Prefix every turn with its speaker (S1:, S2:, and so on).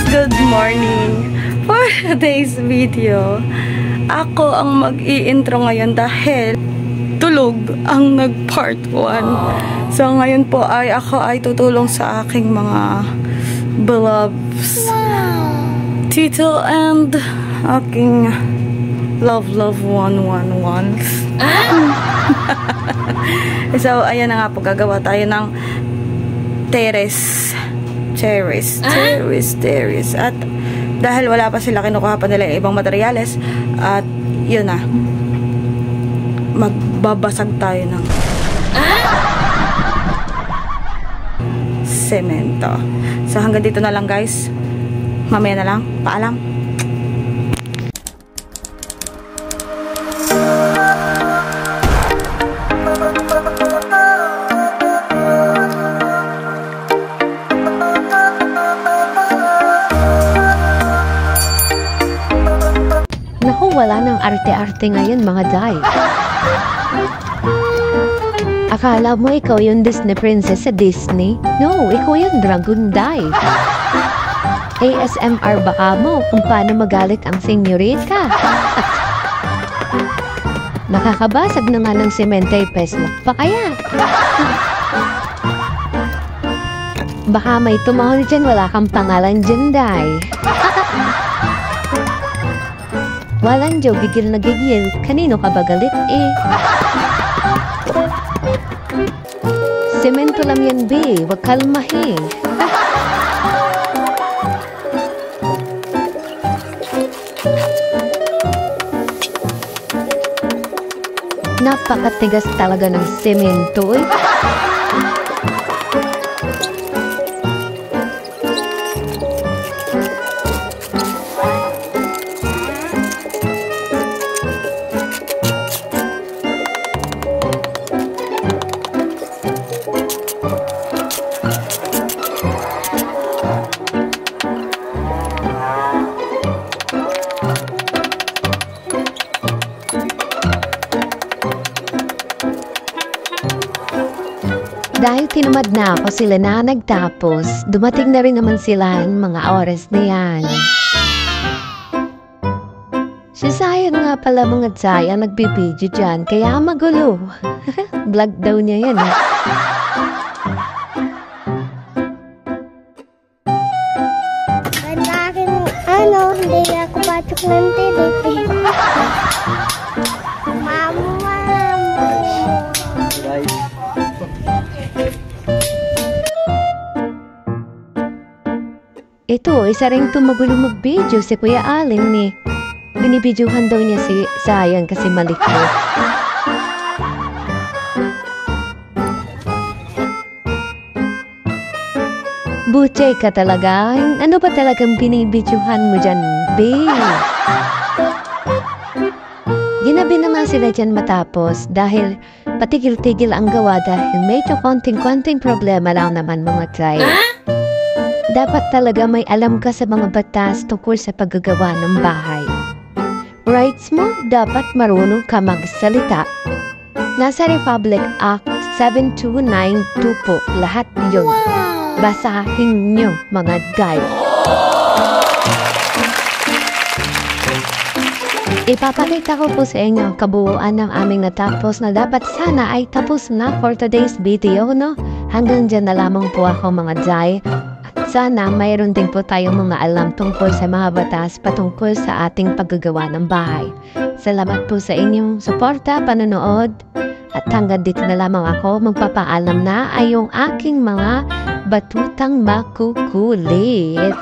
S1: Good morning! For today's video, ako ang mag-i-intro ngayon dahil tulog ang nag-part 1. So ngayon po ay ako ay tutulong sa aking mga beloveds. Tito and aking love 111. So ayan na nga po, gagawa tayo ng terrace. At dahil wala pa sila, kinukuha pa nila yung ibang materyales at yun na, magbabasag tayo ng semento. So hanggang dito na lang guys, mamaya na lang, paalam.
S2: Naku, wala nang arte-arte ngayon mga day. Akala mo ikaw yung Disney princess sa Disney? No, ikaw yung Dragon Day. ASMR baka mo kung paano magalit ang senyorita. Nakakabasag na nga ng sementay peslak pa kaya. Baka may tumahol dyan, wala kang pangalan dyan, Day. Walang Joe, gigil na gigil. Kanino ka ba galit eh? Semento lang yan, be. Huwag kalmahin. Napakatigas talaga ng semento eh. Dahil tinumad na ako, sila na nagtapos, dumating na rin naman sila mga oras na yan. Si Sayan nga pala mga Tsaya nagbibideo dyan, kaya magulo. Vlog daw niya yan.
S3: Hindi ako patok ng TV.
S2: Ito, isa rin tumagulong mag-video si Kuya Allen ni. Binibidyohan daw niya si Sayan kasi malikot. Butchay ka talaga. Ano ba talagang binibidyohan mo dyan, babe? Ginabi naman sila dyan matapos dahil patigil-tigil ang gawa dahil medyo konting-konting problema lang naman mga Tsaya. Dapat talaga may alam ka sa mga batas tungkol sa paggagawa ng bahay. Rights mo, dapat marunong ka magsalita. Nasa Republic Act 7292 po, lahat yun. Basahin nyo, mga guys. Ipapakita ko po sa inyo ang kabuuan ng aming natapos na dapat sana ay tapos na for today's video, no? Hanggang dyan na lamang po ako mga Jai. Sana mayroon din po tayong mga alam tungkol sa mga batas patungkol sa ating paggagawa ng bahay. Salamat po sa inyong suporta, panonood. At hanggang dito na lamang ako magpapaalam na ay yung aking mga batutang makukulit.